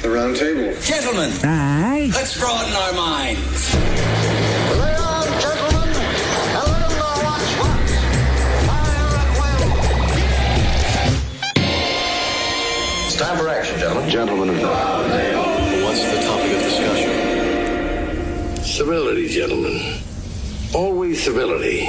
The round table. Gentlemen, let's broaden our minds. Lay on, gentlemen, and let them know what's what. Fire at will. It's time for action, gentlemen. Gentlemen of the round table. What's the topic of discussion? Civility, gentlemen. Always civility.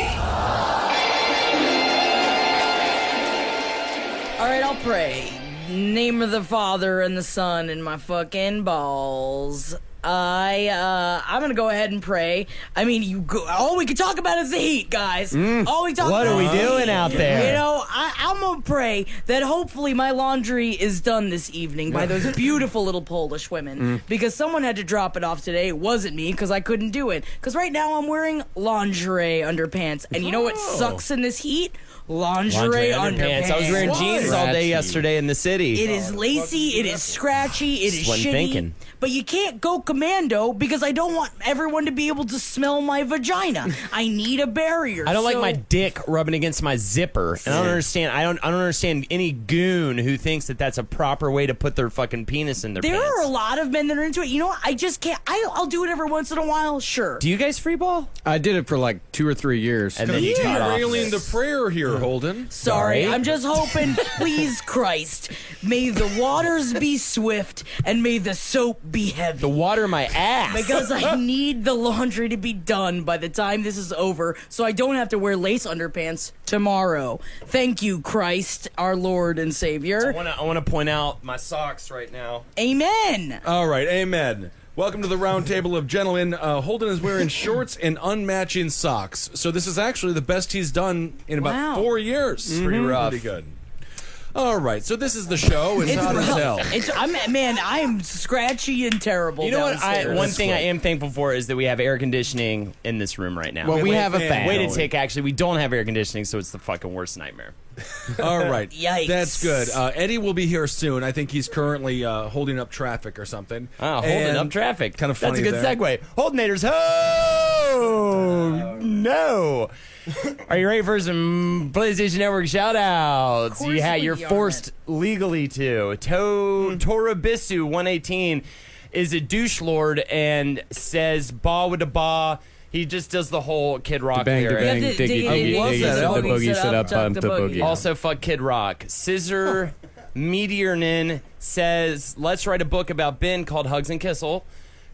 All right, I'll pray. Name of the Father and the Son and my fucking balls. I'm gonna go ahead and pray. I mean, all we can talk about is the heat, guys. All we talk What about are we is the doing heat. out there? You know, I'm gonna pray that hopefully my laundry is done this evening by those beautiful little Polish women. Because someone had to drop it off today. It wasn't me, because I couldn't do it. Because right now I'm wearing lingerie underpants. And you know what sucks in this heat? Lingerie underpants. I was wearing jeans all day yesterday in the city. It is lacy, it is scratchy, it is Wasn't shitty. thinking. But you can't go commando because I don't want everyone to be able to smell my vagina. I need a barrier. I don't like my dick rubbing against my zipper, and I don't understand. I don't understand any goon who thinks that that's a proper way to put their fucking penis in their There pants. are a lot of men that are into it. You know what? I just can't. I'll do it every once in a while, sure. Do you guys free ball? I did it for like 2 or 3 years. And then you got off. Derailing the prayer here, Holden. Sorry, I'm just hoping, please Christ, may the waters be swift and may the soap be heavy. The water in my ass. Because I need the laundry to be done by the time this is over, so I don't have to wear lace underpants tomorrow. Thank you, Christ, our Lord and Savior. I want to point out my socks right now. Amen. All right, amen. Welcome to the Roundtable of Gentlemen. Holden is wearing shorts and unmatching socks. So this is actually the best he's done in about 4 years. Pretty rough. Pretty good. All right, so this is the show, and It's hot as hell. rough. I am scratchy and terrible. You know what? downstairs. One thing I am thankful for is that we have air conditioning in this room right now. Well, we have a fan. Wait a tick. Actually, we don't have air conditioning, so it's the fucking worst nightmare. All right. Yikes. That's good. Eddie will be here soon. I think he's currently holding up traffic or something. Oh, holding up traffic. Kind of funny. That's a good segue. Holdenators, ho! No. Are you ready for some PlayStation Network shout-outs? Of course You're we forced legally to. Torabisu 118 is a douche lord and says ba with a ba. He just does the whole Kid Rock Bang, lyric. bang, You have to diggy, dig it diggy, in. diggy, that sit album. the boogie, sit up, bump the boogie. Also, fuck Kid Rock. Scissor Meteornin says, let's write a book about Ben called Hugs and Kissel.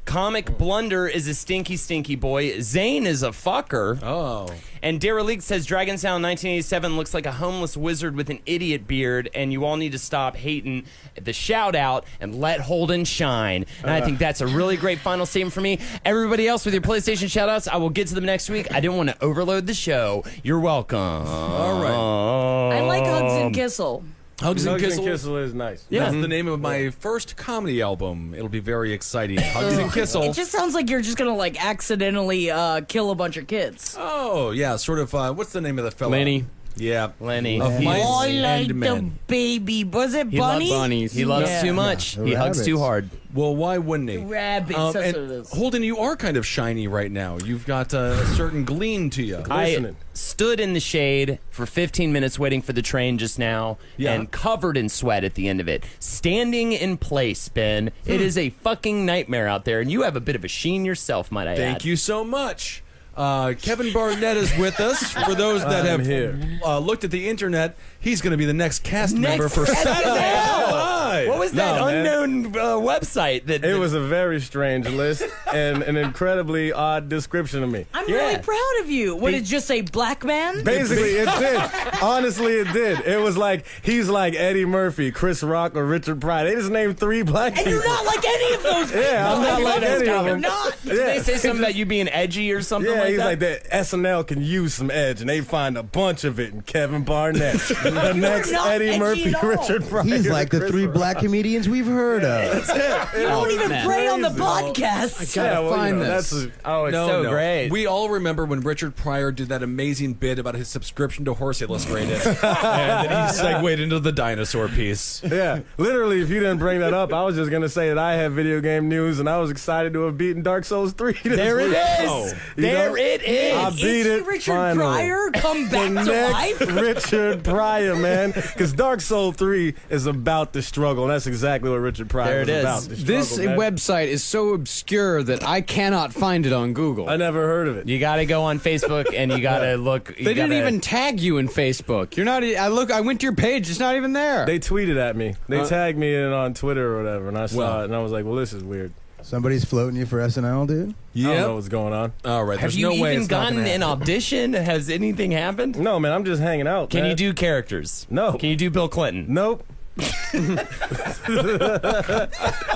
Comic Blunder is a stinky, stinky boy. Zane is a fucker. Oh. And Derelict says, Dragon Sound 1987 looks like a homeless wizard with an idiot beard, and you all need to stop hating the shout-out and let Holden shine. And I think that's a really great final statement for me. Everybody else with your PlayStation shout-outs, I will get to them next week. I didn't want to overload the show. You're welcome. All right. I like Hugs and Kissel. Hugs and Kissel. is nice. Yeah. That's the name of my first comedy album. It'll be very exciting. Hugs and Kissel. It just sounds like you're just gonna like accidentally kill a bunch of kids. Oh, yeah, sort of. What's the name of the fella? Lenny. Yeah. Lenny. Of Mice I like and the Men. baby. Was it He Bunny? loves bunnies. He loves Yeah. too much. Yeah. He hugs Rabbits. too hard. Well, why wouldn't he? Rabbits, that's and what it is. Holden, you are kind of shiny right now. You've got a certain gleam to you. I stood in the shade for 15 minutes waiting for the train just now and covered in sweat at the end of it. Standing in place, Ben. It is a fucking nightmare out there, and you have a bit of a sheen yourself, might I add. Thank you so much. Kevin Barnett is with us. For those that have looked at the internet, he's going to be the next cast member for Saturday Night Live. What was that unknown website? It was a very strange list and an incredibly odd description of me. I'm really proud of you. What did it just say, black man? Basically, it did. Honestly, it did. It was like, he's like Eddie Murphy, Chris Rock, or Richard Pryor. They just named 3 black people. And you're not like any of those people. Yeah, I'm not like any of You're them. not. Did they say something about you being edgy or something Yeah, like he's that? like that. SNL can use some edge, and they find a bunch of it in Kevin Barnett. The next not Eddie edgy Murphy, at all. Richard Pryor. He's like the Chris 3 Rock. black comedians we've heard of. You don't even pray on the Crazy. podcast. Yeah, well, find you know, this. that's Oh, it's so great. We all remember when Richard Pryor did that amazing bit about his subscription to Horse Illustrated. And then he segued into the dinosaur piece. yeah, literally, if you didn't bring that up, I was just going to say that I have video game news, and I was excited to have beaten Dark Souls 3 this There it week. is. Oh. There it is. I beat it Richard finally. Pryor come back The to next life? Richard Pryor, man. Because Dark Souls 3 is about the struggle. struggle, and that's exactly what Richard Pryor There was it is. about. The This struggle, man. website is so obscure that I cannot find it on Google. I never heard of it. You got to go on Facebook and you got to look. They didn't even tag you in Facebook. You're not. I went to your page. It's not even there. They tweeted at me. They tagged me in on Twitter or whatever, and I saw it, and I was like, well, this is weird. Somebody's floating you for SNL, dude? I don't know what's going on. All right. Have There's you no way even it's not gotten gonna an happen. audition? Has anything happened? No, man, I'm just hanging out. Can man. you do characters? No. Can you do Bill Clinton? Nope.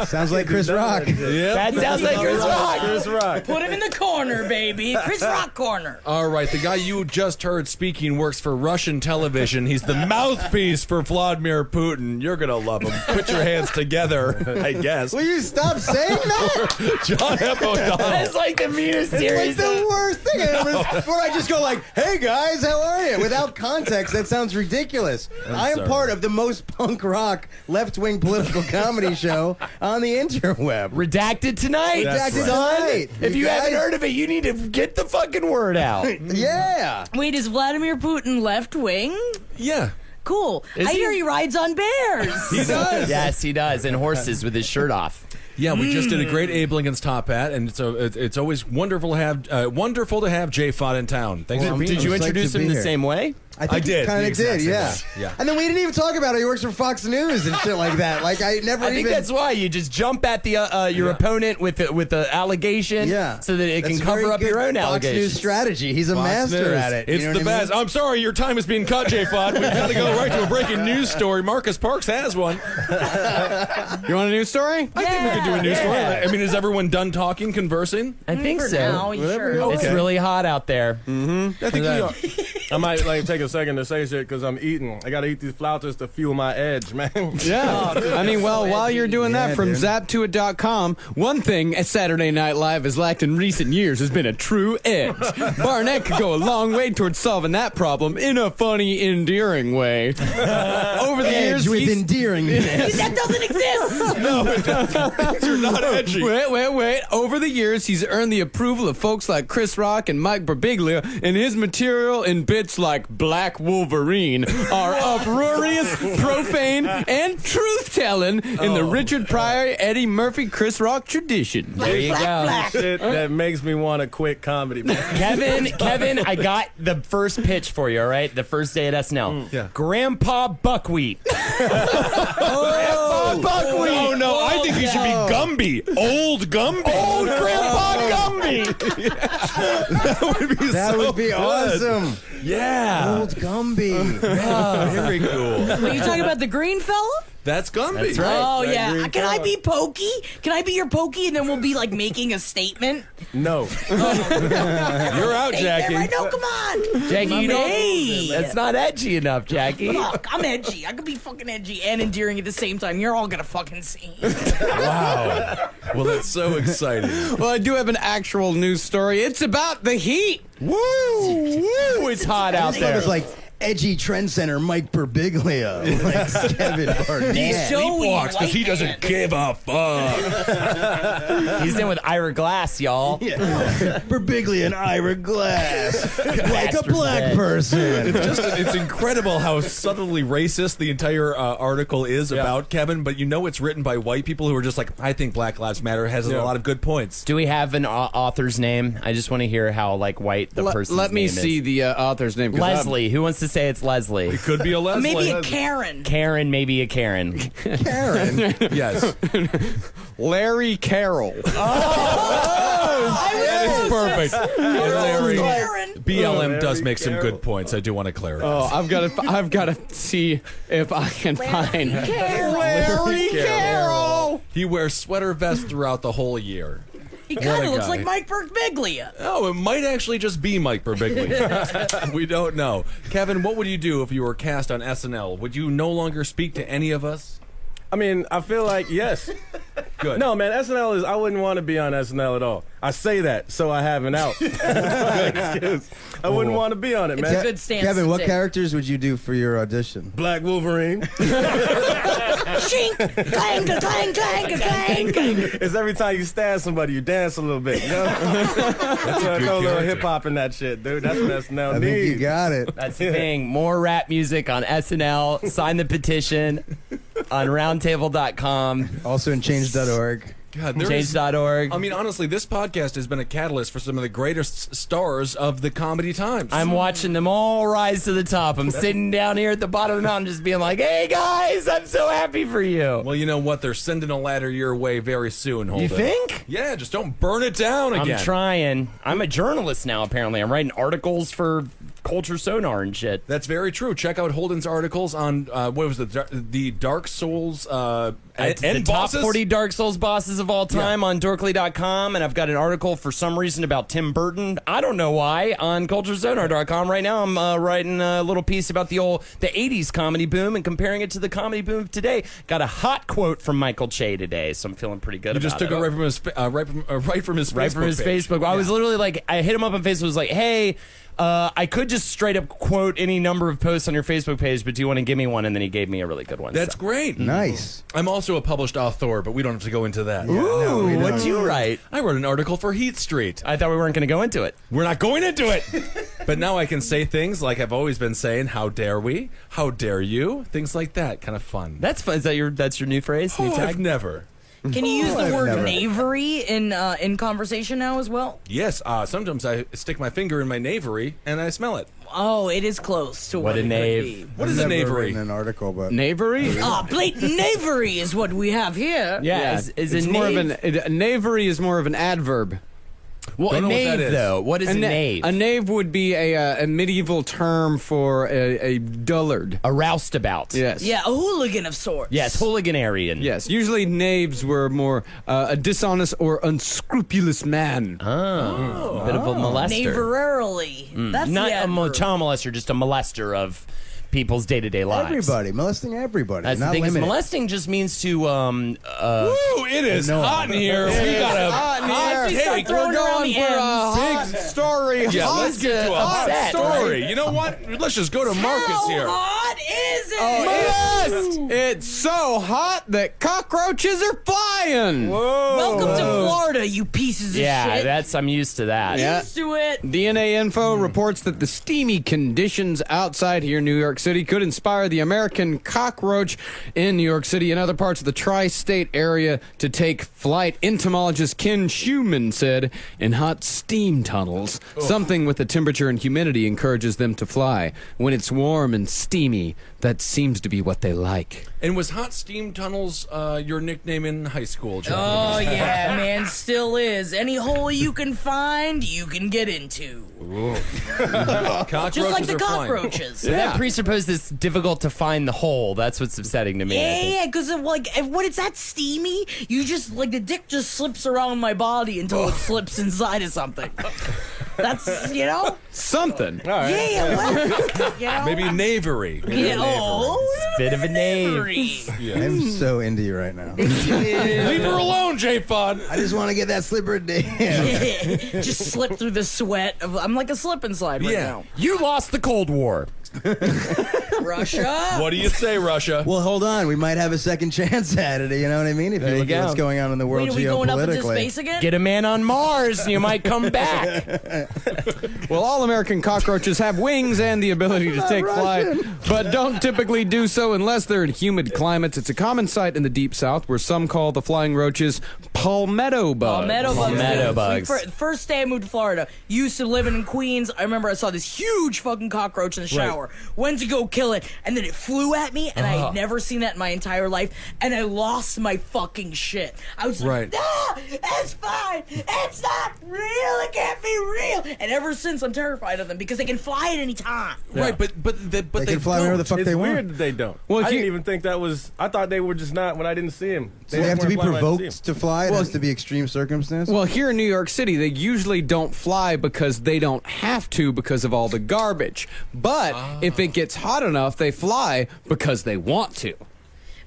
Sounds like Chris Rock. That sounds like Chris Rock. Chris Rock. Put him in the corner, baby. Chris Rock corner. All right, the guy you just heard speaking works for Russian television. He's the mouthpiece for Vladimir Putin. You're going to love him. Put your hands together, I guess. Will you stop saying that? John F. O'Donnell. That's like the meanest It's series. like the worst thing ever. Where I just go like, "Hey guys, how are you?" Without context, that sounds ridiculous. I am sorry. part of the most punk rock left-wing political comedy show on the interweb. Redacted tonight. Redacted son. tonight. If you haven't heard of it, you need to get the fucking word out. Yeah. Wait, is Vladimir Putin left wing? Yeah. Cool. Is I he? hear he rides on bears. He does. Yes, he does. And horses with his shirt off. Yeah, we just did a great Abe Lincoln's Top Hat, and it's always wonderful to have Jay Fott in town. Thanks for being Did you here. psyched introduce to him be the here. same way? I think did, he kind the of exact did, same yeah. way. Yeah. And then we didn't even talk about how he works for Fox News and shit like that. Like I never I think even. that's why you just jump at the your opponent with the allegation, Yeah, so that it That's can cover very up good your own Fox allegations. News strategy. He's a Fox master News. at it. It's you know the what I mean? best. I'm sorry, your time is being cut, Jay Fott. We've got to go right to a breaking news story. Marcus Parks has one. You want a news story? I think we could do a news story. I mean, is everyone done talking, conversing? I think For so. now, sure. It's really hot out there. I think we are. I might take a second to say shit because I'm eating. I gotta eat these flautas to fuel my edge, man. Yeah. I mean, well, while you're doing that, from dude. zaptoit.com, one thing at Saturday Night Live has lacked in recent years has been a true edge. Barnett could go a long way towards solving that problem in a funny, endearing way. Over the Edge years, with he's- endearingness. That doesn't exist. You're not edgy. Wait. Over the years, he's earned the approval of folks like Chris Rock and Mike Birbiglia, and his material in bits like Black Wolverine are uproarious, profane, and truth-telling in the Richard Pryor, Eddie Murphy, Chris Rock tradition. There you go. Shit that makes me want to quit comedy, man. Kevin, I got the first pitch for you, all right? The first day at SNL. Yeah. Grandpa Buckwheat. Oh, Buckwheat. Oh, no, I think he should be Gumby. Old Gumby. Old Grandpa Gumby. That would be good. awesome. Yeah. Old Gumby. Oh, very cool. Are you talking about the green fella? That's Gumby. That's right. Oh, That yeah. green Can I fella. be Pokey? Can I be your Pokey? And then we'll be like making a statement. No. You're out, Hey, Jackie. there, I know, come on. Jackie, you don't. Hey. That's not edgy enough, Jackie. Fuck, I'm edgy. I could be fucking edgy and endearing at the same time. You're all gonna fucking see. Wow. Well, that's so exciting. Well, I do have an actual news story. It's about the heat. Woo! It's hot out It there. was like edgy trend center Mike Birbiglia, like Kevin Barnett. Sleepwalks because he doesn't give a fuck. He's in with Ira Glass, y'all. Birbiglia and Ira Glass, like a Bastard's black head. person. It's incredible how subtly racist the entire article is about Kevin, but you know it's written by white people who are just like, I think Black Lives Matter has a lot of good points. Do we have an author's name? I just want to hear how white the person's Let me name see is. the author's name. 'cause Leslie. Who wants to say it's Leslie? It could be a Leslie. Maybe a Karen. Karen, maybe a Karen. Karen. Yes. Larry Carroll. That is perfect. Larry. Karen. BLM does make some good points. I do want to clarify. Oh, I've got to see if I can find Larry Carroll. He wears sweater vests throughout the whole year. He kind a of looks guy. like Mike Birbiglia. Oh, it might actually just be Mike Birbiglia. We don't know. Kevin, what would you do if you were cast on SNL? Would you no longer speak to any of us? I mean, I feel like yes. Good. No, man, SNL is. I wouldn't want to be on SNL at all. I say that so I have an out. I wouldn't want to be on it, man. It's a good stance. Kevin, to what take. characters would you do for your audition? Black Wolverine. Shink, clang, clang, clang, clang. It's every time you stab somebody, you dance a little bit. You know? That's a little character. hip hop in that shit, dude. That's what SNL I think you needs. got it. That's the thing. More rap music on SNL. Sign the petition. on roundtable.com. Also in change.org. God, Change.org. I mean, honestly, this podcast has been a catalyst for some of the greatest stars of the comedy times. I'm watching them all rise to the top. I'm sitting down here at the bottom of the mountain just being like, hey, guys, I'm so happy for you. Well, you know what? They're sending a ladder your way very soon, Holden. You think? Yeah, just don't burn it down again. I'm trying. I'm a journalist now, apparently. I'm writing articles for Culture Sonar and shit. That's very true. Check out Holden's articles on, what was the Dark Souls and the top bosses? 40 Dark Souls bosses of all time on dorkly.com, and I've got an article for some reason about Tim Burton. I don't know why, on culturesonar.com. Right now I'm writing a little piece about the 80s comedy boom and comparing it to the comedy boom of today. Got a hot quote from Michael Che today, so I'm feeling pretty good You just took it right from his Facebook page. I was literally like, I hit him up on Facebook, was like, hey, I could just straight up quote any number of posts on your Facebook page, but do you want to give me one? And then he gave me a really good one. That's great. Nice. I'm also a published author, but we don't have to go into that. Ooh, what'd you write? I wrote an article for Heat Street. I thought we weren't going to go into it. We're not going into it. But now I can say things like I've always been saying, how dare we? How dare you? Things like that. Kind of fun. That's fun. Is that that's your new phrase? New tag? I've never. Can you use the word knavery in conversation now as well? Yes, sometimes I stick my finger in my knavery and I smell it. Oh, it is close to what a it knave. could be. What is a knavery? In an article, but Knavery? Blatant knavery is what we have here. Yeah, is it's a more knave? of a knavery is more of an adverb. Well, Don't a know what that knave, is. though. What is a knave? A knave would be a medieval term for a dullard. A roustabout. Yes. Yeah, a hooligan of sorts. Yes, hooliganarian. Yes. Usually knaves were more a dishonest or unscrupulous man. A bit of a molester. Knaverarily. That's Not the a adverb. child molester, just a molester of people's day-to-day lives. everybody molesting everybody. That's not the thing. Is limited. molesting just means to Woo! It is hot in here. We got a hot take. We're going for a big story. Yeah, let's get to a hot upset, story. You know what? Let's just go to Marcus How here. hot is it? Yes! It's so hot that cockroaches are flying. Welcome to Florida, you pieces of Yeah, shit. I'm used to that. Yeah. Used to it. DNA Info reports that the steamy conditions outside here in New York City could inspire the American cockroach in New York City and other parts of the tri-state area to take flight. Entomologist Ken Schumann said in hot steam tunnels, something with the temperature and humidity encourages them to fly. When it's warm and steamy, that seems to be what they like. And was hot steam tunnels your nickname in high school, John? Oh, yeah, man, still is. Any hole you can find, you can get into. Cockroaches Just like the are flying. cockroaches. So that presupposes it's difficult to find the hole. That's what's upsetting to me. I think. Yeah, because when it's that steamy, you just, the dick just slips around my body until it slips inside of something. That's, Something. Yeah, well, Maybe knavery. Bit of a knave. I'm so into you right now. Leave her alone, J-Fod. I just want to get that slipper down. Just slip through the sweat. I'm like a slip and slide right now. You lost the Cold War. Russia. What do you say, Russia? Well, hold on. We might have a second chance at it. You know what I mean? If There you you look at go. what's going on in the world Wait, are we going up into geopolitically. space again? Get a man on Mars and you might come back. Well, all American cockroaches have wings and the ability to take flight, but don't typically do so unless they're in humid climates. It's a common sight in the deep south where some call the flying roaches palmetto bugs. Palmetto bugs. First day I moved to Florida, used to living in Queens. I remember I saw this huge fucking cockroach in the shower. Went to go kill it, and then it flew at me, and I had never seen that in my entire life, and I lost my fucking shit. I was like, no, it's fine. It's not real. It can't be real. And ever since, I'm terrified of them because they can fly at any time. Right, but They can fly wherever the fuck It's they weird want. that they don't. Well, I didn't even think that was. I thought they were just not when I didn't see him. So they have to be weren't flying when I didn't provoked to fly. It has to be extreme circumstance. Well, here in New York City, they usually don't fly because they don't have to because of all the garbage. But if it gets hot enough, they fly because they want to.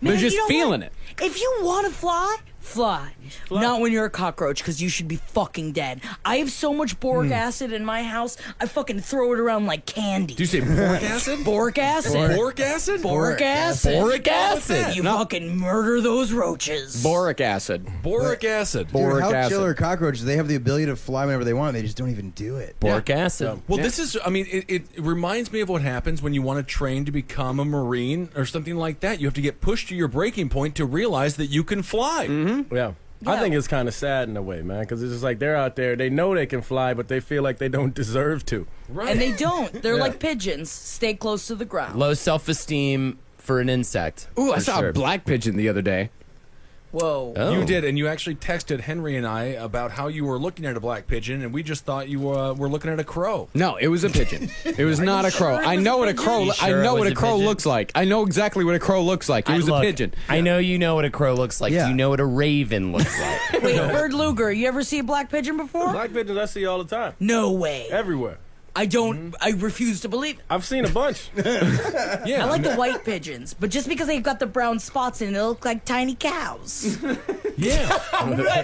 Man, They're just you know feeling what? it. If you want to fly, Fly. Not when you're a cockroach, because you should be fucking dead. I have so much boric acid in my house, I fucking throw it around like candy. Do you say boric acid? Boric acid. Boric acid? Boric acid. Boric acid. You fucking murder those roaches. Boric acid. Boric acid. Dude, how acid. chill are cockroaches? They have the ability to fly whenever they want. They just don't even do it. Boric acid. Well, this is, I mean, it reminds me of what happens when you want to train to become a Marine or something like that. You have to get pushed to your breaking point to realize that you can fly. Yeah. I think it's kind of sad in a way, man, because it's just like they're out there, they know they can fly, but they feel like they don't deserve to. Right. And they don't. They're like pigeons. Stay close to the ground. Low self-esteem for an insect. Ooh, I For saw sure. a black pigeon the other day. Whoa. Oh. You did, and you actually texted Henry and I about how you were looking at a black pigeon, and we just thought you were looking at a crow. No, it was a pigeon. It was not a crow. sure it I was know a what a pigeon? crow. You I sure know it what was a a crow pigeon? looks like. I know exactly what a crow looks like. It was Look, a pigeon. I know you know what a crow looks like. Yeah. Do you know what a raven looks like? Wait, Bird Luger, you ever see a black pigeon before? Black pigeons I see all the time. No way. Everywhere. I don't. I refuse to believe it. I've seen a bunch. Yeah. I like the white pigeons, but just because they've got the brown spots in it, they look like tiny cows. Yeah.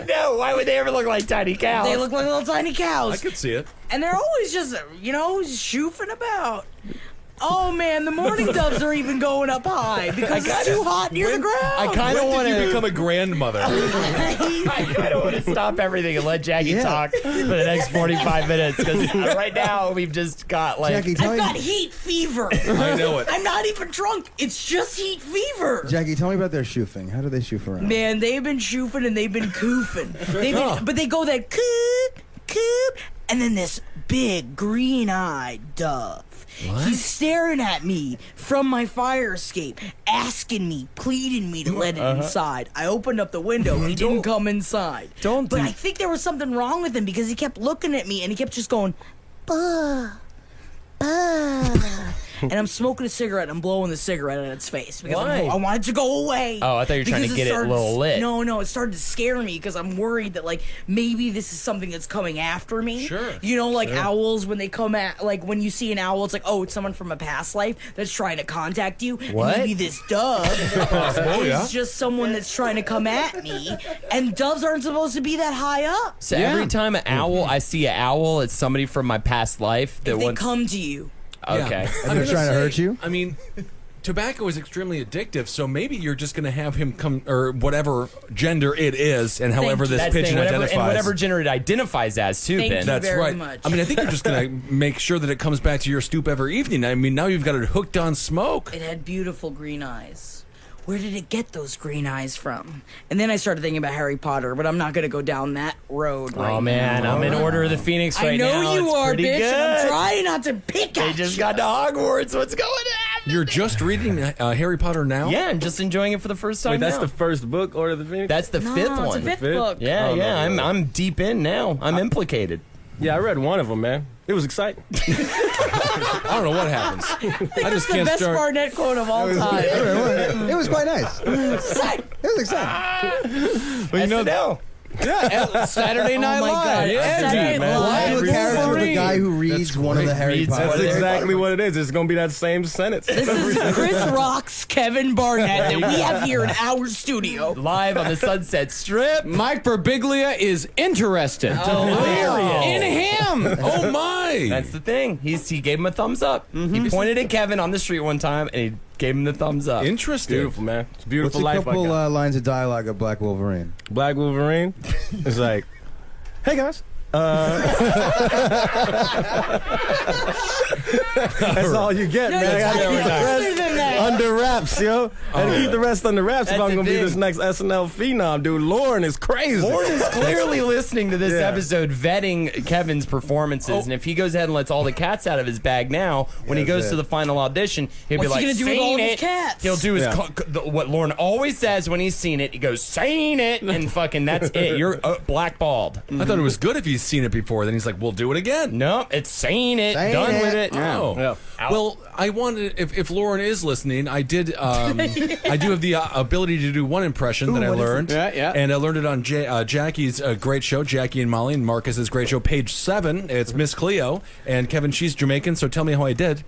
No, why would they ever look like tiny cows? They look like little tiny I cows. could see it. And they're always just, shoofing about. Oh man, the mourning doves are even going up high because it's too hot near the ground. I kind of want When did you to become a grandmother? I kind of want to stop everything and let Jackie talk for the next 45 minutes because right now we've just got like. Jackie, tell I've me, got heat fever. I know it. I'm not even drunk. It's just heat fever. Jackie, tell me about their shoofing. How do they shoof around? Man, they've been shoofing and they've been coofing. But they go that coop, and then this big green-eyed dove. He's staring at me from my fire escape, asking me, pleading me to let it inside. I opened up the window. He didn't come inside. But I think there was something wrong with him because he kept looking at me and he kept just going, bah, bah. And I'm smoking a cigarette. I'm blowing the cigarette at its face because Why? I want it to go away. Oh, I thought you were trying to Because get it a started- little lit. No, it started to scare me because I'm worried that maybe this is something that's coming after me. Sure. Owls when they come at when you see an owl, it's like, oh, it's someone from a past life that's trying to contact you. What? And maybe this dove is just someone that's trying to come at me. And doves aren't supposed to be that high up. So every time I see an owl, it's somebody from my past life that If they wants. come to you. Okay. And they're trying to hurt you? I mean, tobacco is extremely addictive, so maybe you're just going to have him come, or whatever gender it is, and however this That's the pigeon thing, whatever, identifies. and whatever gender it identifies as, too, Thank Ben. you. That's very right. much. I mean, I think you're just going to make sure that it comes back to your stoop every evening. I mean, now you've got it hooked on smoke. It had beautiful green eyes. Where did it get those green eyes from? And then I started thinking about Harry Potter, but I'm not going to go down that road right Oh, man, now. I'm in Order of the Phoenix right I know now. you It's are, pretty bitch, good. and I'm trying not to pick They at just you. got to Hogwarts. What's going on? You're just reading Harry Potter now? Yeah, I'm just enjoying it for the first time Wait, that's now. the first book, Order of the Phoenix? That's the No, fifth it's one. a fifth Fifth? book. Yeah, Oh, yeah, no. I'm deep in now. I'm implicated. Yeah, I read one of them, man. It was exciting. I don't know what happens. I just The can't best start. Barnett quote of all time. It was quite nice. It was exciting. Well, SNL. Yeah, Saturday Night my Live. God. Edgy, Saturday man. Night Do a Live. character of a Wolverine. guy who reads one of the Harry Reads Potter. That's Harry exactly what it is. It's going to be that same sentence. This is Chris Rock's Kevin Barnett that we have here in our studio. Live on the Sunset Strip. Mike Birbiglia is interested Hilarious. in him. Oh, my! That's the thing. He gave him a thumbs up. He pointed at Kevin on the street one time and he gave him the thumbs up. Interesting. Beautiful, man. It's a What's beautiful a life I couple got. lines of dialogue of Black Wolverine? Black Wolverine. It's like, hey guys. That's all you get, No, man. I you gotta gotta keep be the better rest than that. under wraps, yo. I gotta keep the rest under wraps if That's I'm the gonna be thing. this next SNL phenom, dude. Lauren is crazy. Lauren is clearly listening to this Yeah. episode, vetting Kevin's performances, and if he goes ahead and lets all the cats out of his bag now, when he goes to the final audition, he'll What's be like, he gonna do with all "Seen of his it." cats? He'll do his Yeah. what Lauren always says when he's seen it. He goes, "Seen it," and fucking that's it. You're blackballed. I thought it was good if he's seen it before. Then he's like, we'll do it again. No, it's seen it. Seen Done it. with it. Oh. Yeah. Well, I wanted, if Lauren is listening, I did, I do have the ability to do one impression that I what is it? learned. Yeah, yeah. And I learned it on Jackie's great show, Jackie and Molly, and Marcus's great show, page 7. It's Miss Cleo. And Kevin, she's Jamaican, so tell me how I did.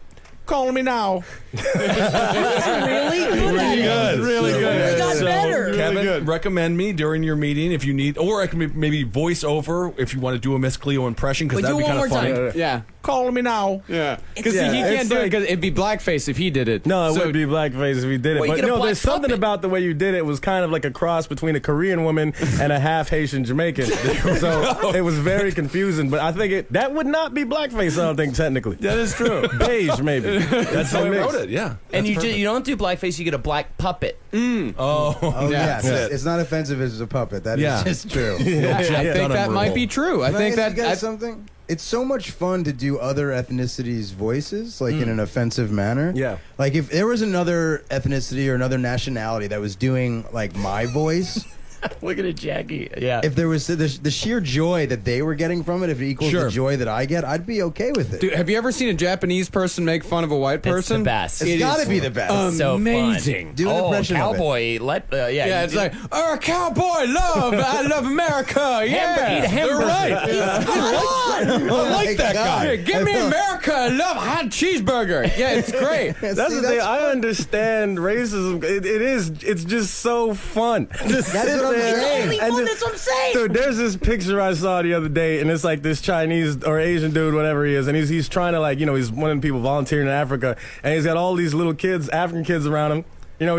Calling me now. Really good at it. Really good. We got better. Kevin, recommend me during your meeting if you need, or I can maybe voice over if you want to do a Miss Cleo impression, because Wait, that'd do be it kind one of more funny. time. Yeah. Calling me now. Yeah. Because Yeah, he can't it's do it like- because it'd be blackface if he did it. No, it So- would be blackface if we did it. Well, you but get a no, black there's something puppet. about the way you did it. It was kind of like a cross between a Korean woman and a half Haitian Jamaican. So it was very confusing. But I think that would not be blackface, I don't think, technically. That is true. Beige, maybe. That's how I mix. wrote it. Yeah. And you don't do blackface, you get a black puppet. Oh, yes. that's it. It's not offensive if it's a puppet. That is Yeah. just true. I think that might be true. I Can think ask you that. guys something? It's so much fun to do other ethnicities' voices, like in an offensive manner. Yeah. Like if there was another ethnicity or another nationality that was doing like my voice, Look at it, Jackie. Yeah. if there was the sheer joy that they were getting from it, if it equals Sure. the joy that I get, I'd be okay with it. Dude, have you ever seen a Japanese person make fun of a white It's person? the best. It's It got to is be the best. so amazing. fun. Do an impression of it. cowboy. Yeah, it's like, cowboy love. I love America. Yeah, Eat a hamburger. they're right. I like that guy. Hey, give me America. I love hot cheeseburger. Yeah, it's great. That's the thing. I understand racism. It's just so fun. Just That's sit what I'm there saying. Only and fun, just- that's what I'm saying. Dude, there's this picture I saw the other day, and it's like this Chinese or Asian dude, whatever he is, and he's trying to, like, he's one of the people volunteering in Africa, and he's got all these little kids, African kids around him.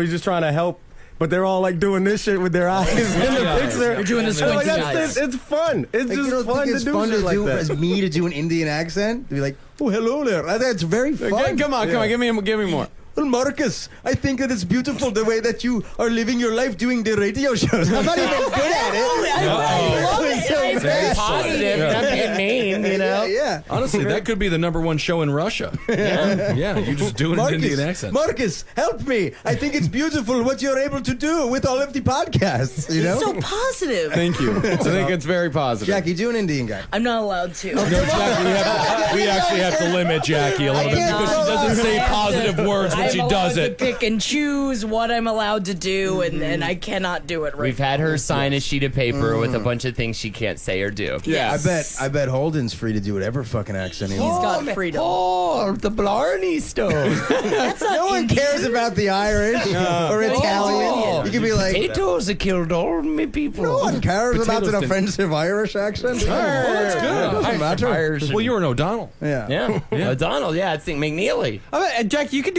He's just trying to help, but they're all like doing this shit with their eyes in the picture. They're doing the And, like, squinty that's eyes. It's fun. It's Like, just you don't fun think to it's do fun shit to like do that. as me to do an Indian accent? To be like, oh, hello there. That's very fun. Come on, give me more. Well, Marcus, I think that it's beautiful the way that you are living your life doing the radio shows. I'm not even good at it. I love it. So Very bad. positive. Not being mean, you know? Yeah. Honestly, that could be the #1 show in Russia. Yeah, you just do an Indian accent. Marcus, help me. I think it's beautiful what you're able to do with all of the podcasts, you know? It's so positive. Thank you. I think it's very positive. Jackie, do an Indian guy. I'm not allowed to. No, Jackie, we actually have to limit Jackie a little bit because she doesn't say positive words when she I'm does allowed it. to pick and choose what I'm allowed to do, and I cannot do it right We've had her sign a sheet of paper with a bunch of things she can't say or do. Yeah. I bet Holden's free to do whatever fucking accent he He's wants. got freedom. Oh, the Blarney stone. That's not No one Indian. cares about the Irish or Italian. You could be like, Potatoes have killed all my people. no one cares about Potatoes an can- offensive Irish accent. that's good. Doesn't matter. Well, you're an O'Donnell. Yeah. Yeah. Donald, yeah, I think McNeely. Jack, you could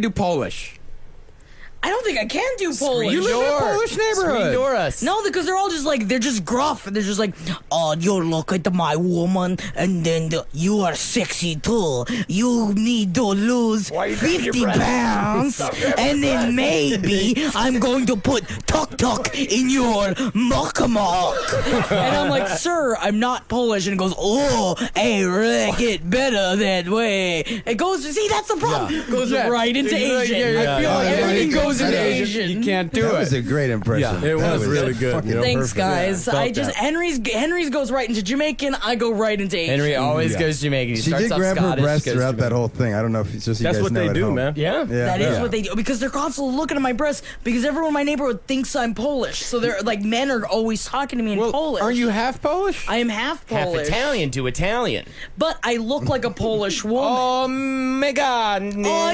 do Polish. I don't think I can do Polish. You live in a Polish neighborhood. Screen door us. No, because they're all just like, they're just gruff. They're just like, oh, you look at my woman, and then you are sexy too. You need to lose 50 pounds, and then maybe I'm going to put tuk-tuk in your muck-muck. And I'm like, sir, I'm not Polish. And it goes, oh, I like it better that way. It goes, see, that's the problem. It goes right into Asian. I feel like everything goes into Asian. You can't do That it. was a great impression. Yeah, it That was really good. fucking Thanks, perfect. guys. Yeah, I felt just that. Henry's goes right into Jamaican. I go right into Asian. Henry always goes Jamaican. He She starts did off grab her Scottish, breasts goes throughout that Jamaican. whole thing. I don't know if it's just you That's guys what know they at do, home. man. Yeah. That is what they do because they're constantly looking at my breasts because everyone in my neighborhood thinks I'm Polish. So they're like men are always talking to me in Polish. Aren't you half Polish? I am half Half Polish. Italian to Italian. But I look like a Polish woman. Oh, my God. Oh,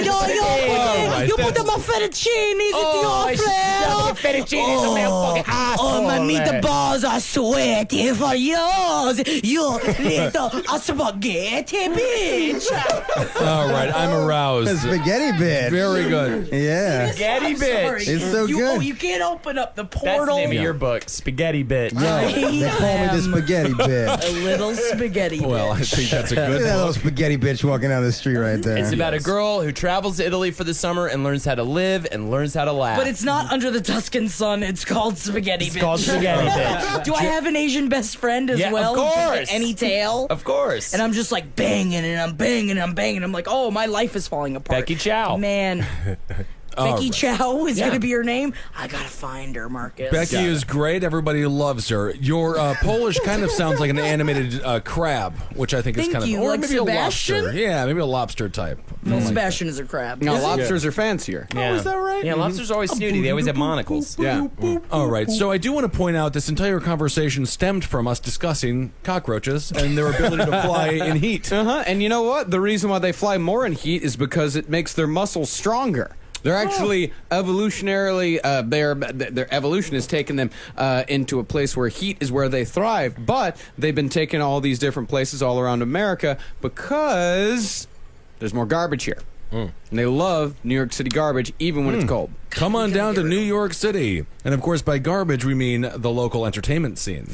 you put my fettuccine Oh, into your flat. fettuccine is a male fucking asshole. my meatballs are sweaty for yours. You little spaghetti bitch. All right, I'm aroused. The spaghetti bitch. Very good. Yeah. Spaghetti I'm sorry. bitch. It's so you, good. Oh, you can't open up the That's portal. the name of your book, Spaghetti Bitch. They call me the spaghetti bitch. A little spaghetti Well, I bitch. think that's a Look at good that one. little spaghetti bitch walking down the street right there. It's about a girl who travels to Italy for the summer and learns how to live and learns how to laugh. But it's not Under the Tuscan Sun. It's called Spaghetti Bitch. called Spaghetti Bitch. Do I have an Asian best friend as Yeah, of well? course. Any tail? Of course. And I'm just like banging and I'm banging and I'm banging. I'm like, oh, my life is falling apart. Becky Chow. Man. Becky Chow is going to be her name. I got to find her, Marcus. Becky is great. Everybody loves her. Your Polish kind of sounds like an animated crab, which I think is kind of... you. Or Like maybe Sebastian? a lobster. Yeah, maybe a lobster type. Well, Sebastian is a crab. No, lobsters are fancier. Yeah. is that right? Yeah, lobsters are always snooty. They always have monocles. Yeah. All right, so I do want to point out this entire conversation stemmed from us discussing cockroaches and their ability to fly in heat. And you know what? The reason why they fly more in heat is because it makes their muscles stronger. They're actually evolutionarily, their evolution has taken them into a place where heat is where they thrive. But they've been taken all these different places all around America because there's more garbage here. And they love New York City garbage, even when it's cold. Come on down to New York City. And of course, by garbage, we mean the local entertainment scene.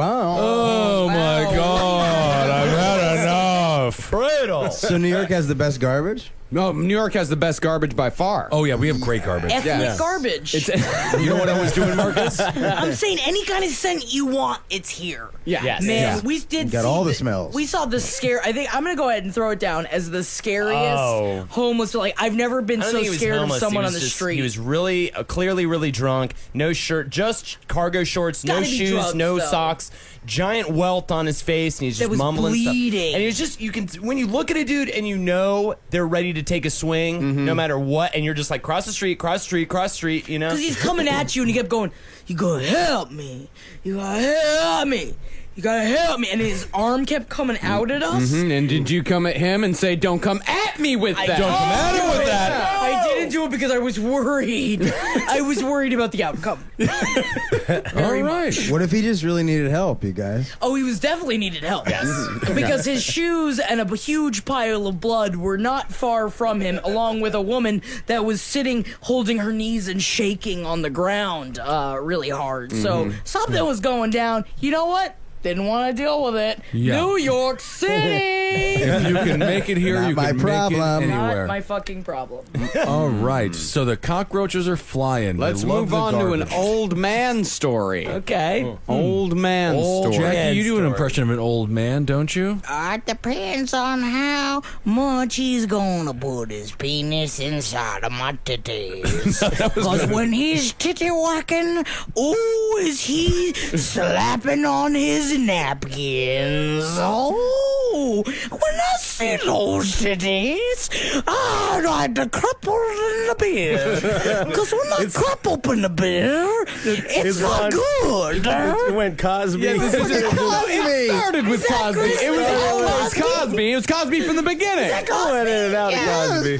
Oh my God, I've had enough. Brutal. So New York has the best garbage? No, New York has the best garbage by far. Oh yeah, we have great garbage. Ethnic garbage. You know what I was doing, Marcus? I'm saying any kind of scent you want, it's here. Yeah. Yes. Man, we did Got see all the smells. We saw the scare. I think I'm gonna go ahead and throw it down as the scariest homeless. Like I've never been I don't so think he was scared of homeless. someone He on was the just- street. He was really, clearly really drunk. No shirt, just cargo shorts, no Gotta be shoes, drugs, no though. socks. Giant welt on his face, and he's That just was mumbling bleeding. stuff. And he was just, you can, when you look at a dude and you know they're ready to take a swing, no matter what, and you're just like, cross the street, you know? Because he's coming at you and he kept going, "You gotta help me. You gotta help me. You gotta help me." And his arm kept coming out at us. And did you come at him and say, "Don't come at me with that"? Don't come at him with that. I didn't do it because I was worried. I was worried about the outcome. All right. What if he just really needed help, you guys? Oh, he was definitely needed help. Yes. Because his shoes and a huge pile of blood were not far from him, along with a woman that was sitting, holding her knees and shaking on the ground really hard. So something was going down. You know what? Didn't want to deal with it. Yeah. New York City! If you can make it here, Not you my can problem. make it Not anywhere. my fucking problem. All right, so the cockroaches are flying. Let's They love move the on to an garbage. old man story. Okay. Old man Old story. Jackie, you do an story. impression of an old man, don't you? It depends on how much he's gonna put his penis inside of my titties. Cause when he's titty whacking, oh, is he slapping on his napkins? Oh, when I see those titties, I'd like to crumple in the beer. Cause when I crumple in the beer, it's not good. It went Cosby. It started with Cosby. It was always Cosby. It was Cosby from the beginning. I went in and out of Cosby.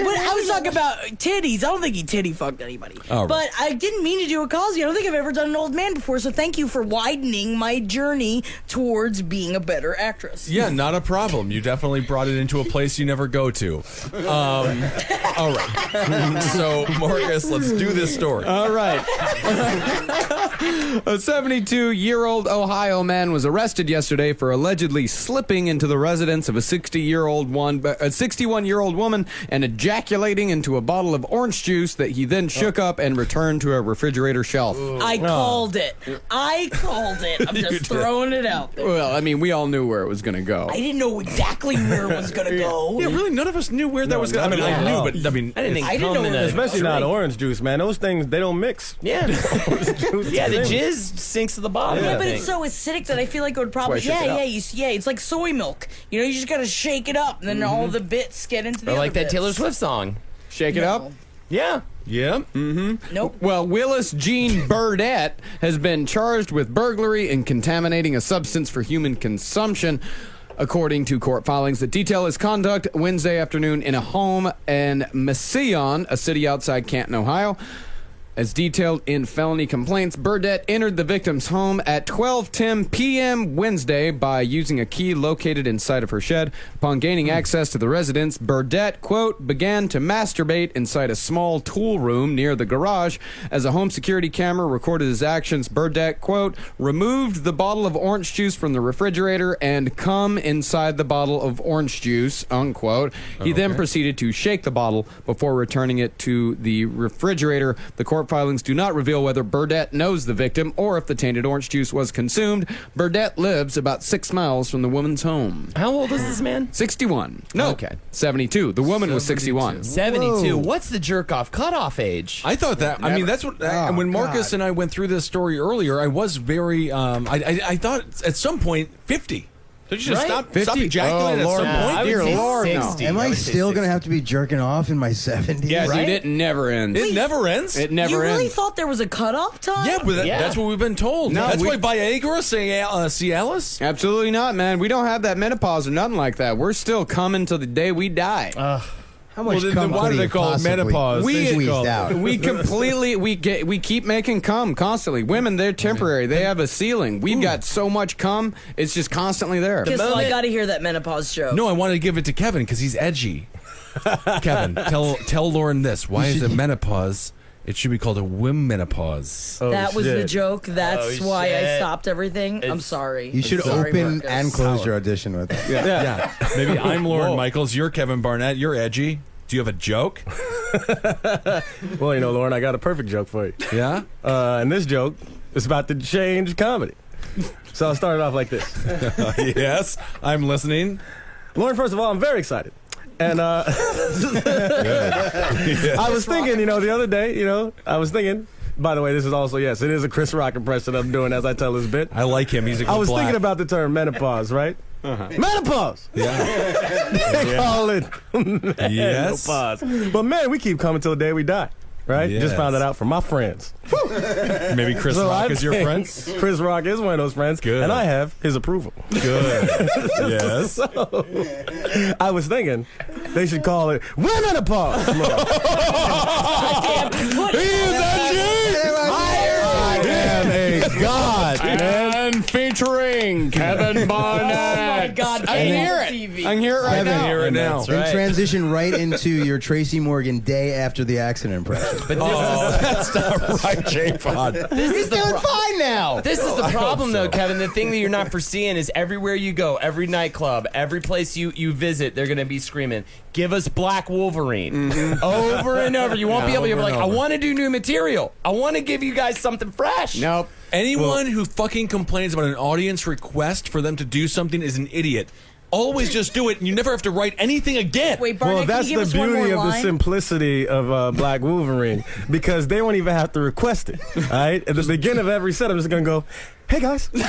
But I was talking about titties. I don't think he titty fucked anybody. Oh, right. But I didn't mean to do a Cosby. I don't think I've ever done an old man before, so thank you for widening my journey towards being a better actress. Yeah, not a problem. You definitely brought it into a place you never go to. All right. So, Marcus, let's do this story. All right. A 72-year-old Ohio man was arrested yesterday for allegedly slipping into the residence of a 61-year-old woman and ejaculating into a bottle of orange juice that he then shook up and returned to a refrigerator shelf. I called it. I'm just throwing it out there. Well, I mean, we all knew where it was going to go. I didn't know exactly where it was going to go. Yeah, really, none of us knew where that was going. I mean, I knew, but I mean, I didn't think I didn't cum know in it a was- Especially not drink. orange juice, man. Those things, they don't mix. Yeah. Yeah, the jizz sinks to the bottom. Yeah, I but think. it's so acidic that I feel like it would probably. That's why I shook it up. It's like soy milk. You know, you just gotta shake it up, and then all the bits get into the. Or other like that bits. Taylor Swift song. Shake it up. Yeah. yeah. Nope. Well, Willis Jean Burdett has been charged with burglary and contaminating a substance for human consumption, according to court filings that detail his conduct Wednesday afternoon in a home in Massillon, a city outside Canton, Ohio. As detailed in felony complaints, Burdett entered the victim's home at 12:10 p.m. Wednesday by using a key located inside of her shed. Upon gaining access to the residence, Burdett, quote, began to masturbate inside a small tool room near the garage. As a home security camera recorded his actions, Burdett, quote, removed the bottle of orange juice from the refrigerator and cum inside the bottle of orange juice, unquote. He then proceeded to shake the bottle before returning it to the refrigerator. The court filings do not reveal whether Burdett knows the victim or if the tainted orange juice was consumed. Burdett lives about 6 miles from the woman's home. How old is this man? 61. No. Okay. 72. The woman was 61. 72. What's the jerk-off cutoff age? I thought that. I mean, that's what. And when Marcus and I went through this story earlier, I was very. I thought at some point 50. Did you just stop ejaculating at some point? Dear Lord, 60. no. Am I still going to have to be jerking off in my 70s? Yeah, dude, it never ends. It never ends? It never You ends. really thought there was a cutoff time? Yeah, but that's what we've been told. No, that's why Viagra, Cialis? Absolutely not, man. We don't have that menopause or nothing like that. We're still coming till the day we die. How much Well, cum then why could do he they call it possibly menopause? squeezed We out? We completely we keep making cum constantly. Women, they're temporary. They have a ceiling. We've got so much cum, it's just constantly there. Kissel, I gotta hear that menopause joke. No, I wanted to give it to Kevin because he's edgy. Kevin, tell Lauren this. Why is it menopause? It should be called a womenopause. That was the shit. joke. That's why I stopped everything. I'm sorry. You should I'm sorry, open Marcus. and close your audition with it. Yeah. Maybe I'm Lauren Michaels. You're Kevin Barnett. You're edgy. Do you have a joke? Well, you know, Lauren, I got a perfect joke for you. Yeah? And this joke is about to change comedy. So I'll start it off like this. Yes, I'm listening. Lauren, first of all, I'm very excited. And I was thinking, the other day, by the way, this is also, yes, it is a Chris Rock impression I'm doing as I tell this bit. I like him. He's a good I was black. thinking about the term menopause, right? Menopause! Yeah. They call it Yes. menopause. But man, we keep coming till the day we die, right? Yes. Just found that out from my friends. Maybe Chris So Rock I is your think friend? Chris Rock is one of those friends. Good. And I have his approval. Good. Yes. So, I was thinking they should call it menopause. God, And featuring Kevin Barnett. Oh my God, I can hear it. TV. I can hear it right Kevin, now. Hear it now. And transition right into your Tracy Morgan day after the accident impression. But That's not right, J-Pod. He's doing fine now. This is the problem, though, Kevin. The thing that you're not foreseeing is everywhere you go, every nightclub, every place you visit, they're going to be screaming, "Give us Black Wolverine." Over and over. You won't be able to be like, "I want to do new material. I want to give you guys something fresh." Nope. Anyone who fucking complains about an audience request for them to do something is an idiot. Always just do it, and you never have to write anything again. Wait, Barnett, Well, that's can you the give us one beauty more of the line? simplicity of Black Wolverine, because they won't even have to request it. All right, at the beginning of every set, I'm just gonna go, "Hey guys, we are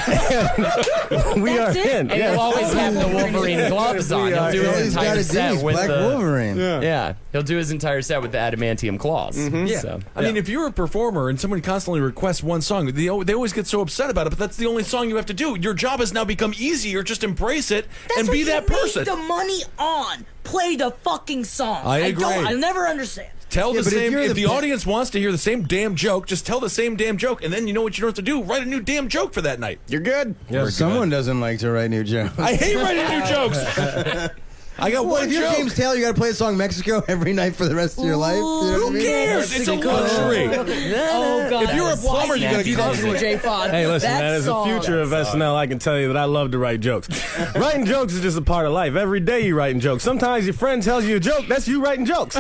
That's it? in." And he'll always have the Wolverine gloves on. He'll do All his he's got entire to do set is with Black the Wolverine. yeah. He'll do his entire set with the adamantium claws. Yeah. So, I mean, if you're a performer and someone constantly requests one song, they always get so upset about it, but that's the only song you have to do. Your job has now become easier. Just embrace it and be that person. That's what you make the money on. Play the fucking song. I agree. I'll never understand. Tell the but if same. you're If the the audience wants to hear the same damn joke, just tell the same damn joke, and then you know what you don't have to do. Write a new damn joke for that night. You're good. Or someone doesn't like to write new jokes. I hate writing new jokes. I got Well, one if you're joke. James Taylor, you got to play a song Mexico every night for the rest of your life. You know what I Who mean? cares? It's a luxury. Oh, God. If you're a plumber, you gotta Country J-Fod. Hey, listen, That man, as a song- future of SNL, I can tell you that I love to write jokes. Writing jokes is just a part of life. Every day you writing jokes. Sometimes your friend tells you a joke, that's you writing jokes.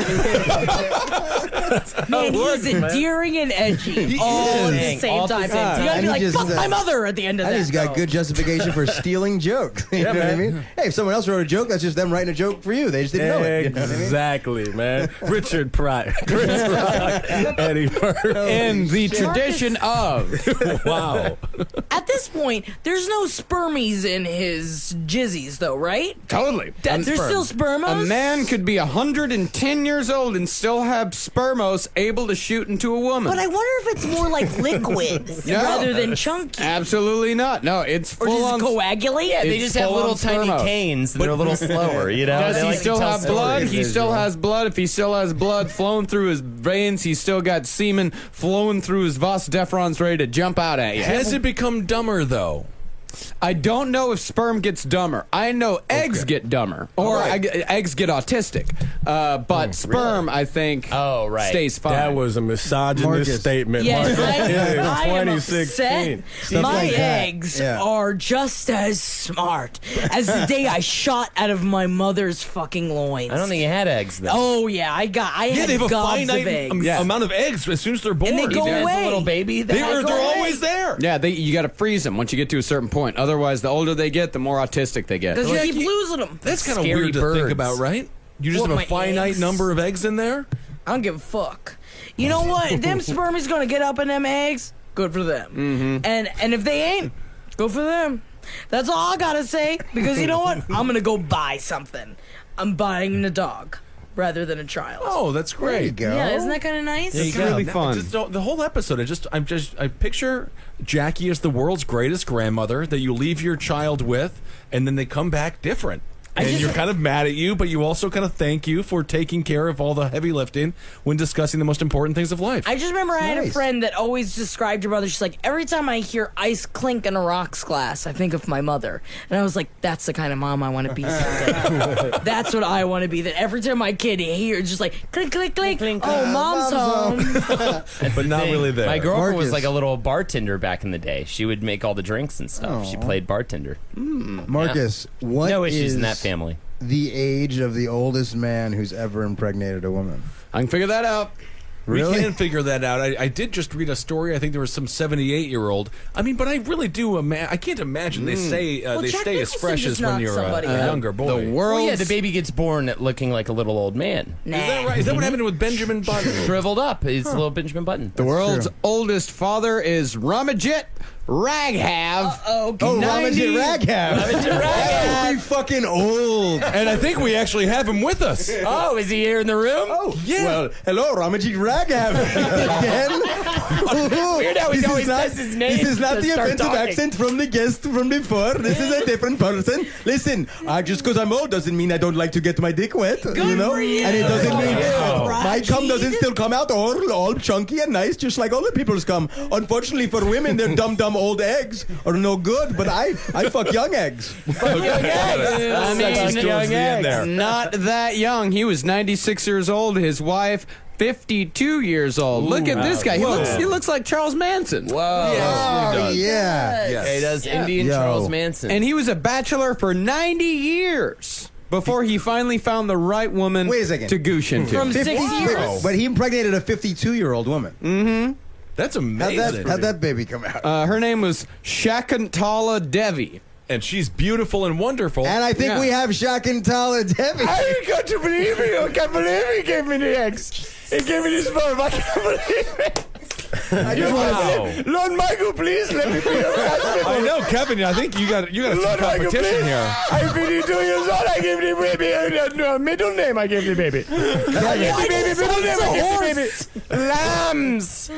Man, he's endearing and edgy all at the same All at the time. same You time. gotta And be he like, just, fuck my mother at the end of I that. just got good justification for stealing jokes. You know what I mean? Hey, if someone else wrote a joke, that's just them writing a joke for you. They just didn't know it. You know what I mean? Exactly, man. Richard Pryor, Chris Rock, Eddie Murphy. In the tradition of Wow. At this point, there's no spermies in his jizzies, though, right? totally. There's still spermos? A man could be 110 years old and still have spermos able to shoot into a woman. But I wonder if it's more like liquid No. rather than chunky. Absolutely not. No, it's Or full does on. it coagulate? yeah, they It's just have full little on tiny spermos. canes, and they're a little slower, you know? Does They he like to still tell have blood? stories. He still has blood. If he still has blood flowing through his veins, he's still got semen flowing through his vas deferens ready to jump out at you. Has it become dumber though? I don't know if sperm gets dumber. I know eggs get dumber, or eggs get autistic. But sperm, I think, stays fine. That was a misogynist statement. Yes, Marcus. I am 2016. upset. My eggs are just as smart as the day I shot out of my mother's fucking loins. I don't think you had eggs, though. Oh, yeah, I had they have a gobs finite of eggs. amount of eggs as soon as they're born. And they go Even away. as a little baby, They're always there. Yeah, you got to freeze them once you get to a certain point. Otherwise, the older they get, the more autistic they get. Because you keep losing them. That's kind of Scary weird to birds. think about, right? You just What, have my a finite eggs? number of eggs in there? I don't give a fuck. You know what? Them sperm is gonna get up in them eggs. Good for them. And if they ain't, good for them. That's all I gotta say. Because you know what? I'm gonna go buy something. I'm buying a dog rather than a child. Oh, that's great. There you go. Yeah, isn't that kind of nice? It's really fun. The whole episode, I picture Jackie as the world's greatest grandmother that you leave your child with, and then they come back different. And you're kind of mad at you, but you also kind of thank you for taking care of all the heavy lifting when discussing the most important things of life. I just remember I had a friend that always described her mother. She's like, every time I hear ice clink in a rocks glass, I think of my mother. And I was like, that's the kind of mom I want to be someday. That's what I want to be. That every time my kid hears just like, clink, clink, clink, clink. Oh, mom's home. But not really there. My girlfriend was Marcus. like a little bartender back in the day. She would make all the drinks and stuff. She played bartender. Marcus, what No issues is in that family. the age of the oldest man who's ever impregnated a woman? I can figure that out. Really? We can figure that out. I did just read a story. I think there was some 78-year-old. I mean, but I really do. I can't imagine they say they Jack stay as Nicholson fresh just as when knocked you're somebody a out. younger boy. The world. Yeah, the baby gets born looking like a little old man. Nah. Is that right? Is that what happened with Benjamin Button? Shriveled up. He's a little Benjamin Button. The world's oldest father is Ramajit Raghav. Oh, Ramajit Raghav. That would be fucking old. And I think we actually have him with us. Oh, is he here in the room? Oh, yeah. Well, hello, Ramajit Raghav. Again. It's weird how he always says his name This is not to the start offensive talking. accent from the guest from before. This is a different person. Listen, just because I'm old doesn't mean I don't like to get my dick wet. you know? for you. And it doesn't mean my Raji. cum doesn't still come out all chunky and nice, just like other people's cum. Unfortunately for women, their dumb old eggs are no good, but I fuck young eggs. I mean, Sexist towards the end there. not that young. He was 96 years old. His wife, 52 years old. Look at this guy. He looks like Charles Manson. Whoa. Oh, yeah. Yeah, he does Indian Yo. Charles Manson. And he was a bachelor for 90 years before he finally found the right woman Wait a second. to goosh into. From 6 years. But he impregnated a 52-year-old woman. That's amazing. How'd that baby come out? Her name was Shakuntala Devi. And she's beautiful and wonderful. And I think we have Shakuntala Devi. I got to believe it. I can't believe he gave me the eggs. He gave me this sperm. I can't believe it. Lord Michael, please let me be your husband. I know, Kevin. I think you got some competition here. I'm 52 years old. I gave the baby a middle name. I gave the baby. I gave the baby middle name. I gave the baby.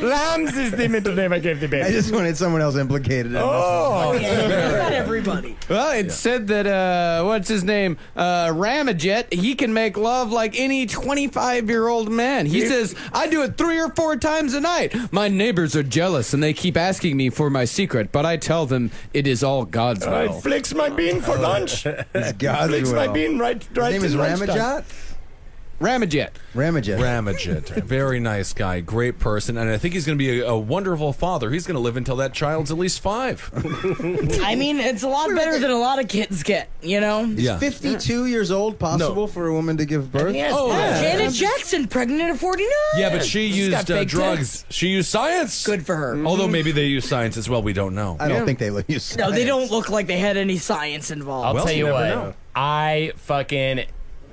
Lambs is the middle name I gave the baby. I just wanted someone else implicated in this. Oh, yeah. Not everybody. Well, it said that, what's his name? Ramajit, he can make love like any 25-year-old man. He says, I do it 3 or 4 times a night. My neighbors are jealous and they keep asking me for my secret, but I tell them it is all God's will. I flicks my bean for lunch. It's God's Flicks will. my bean right His name is to lunchtime. Ramajat? Ramajit. Ramajit. Very nice guy. Great person. And I think he's going to be a wonderful father. He's going to live until that child's at least 5. I mean, it's a lot better than a lot of kids get, you know? Yeah. 52 years old possible for a woman to give birth? Yes. Oh, yeah. Janet Jackson, pregnant at 49. Yeah, but she She's used got fake drugs. tits. She used science. Good for her. Although maybe they use science as well. We don't know. I don't think they use No, they science. don't look like they had any science involved. I'll Well, tell you you never what. know. I fucking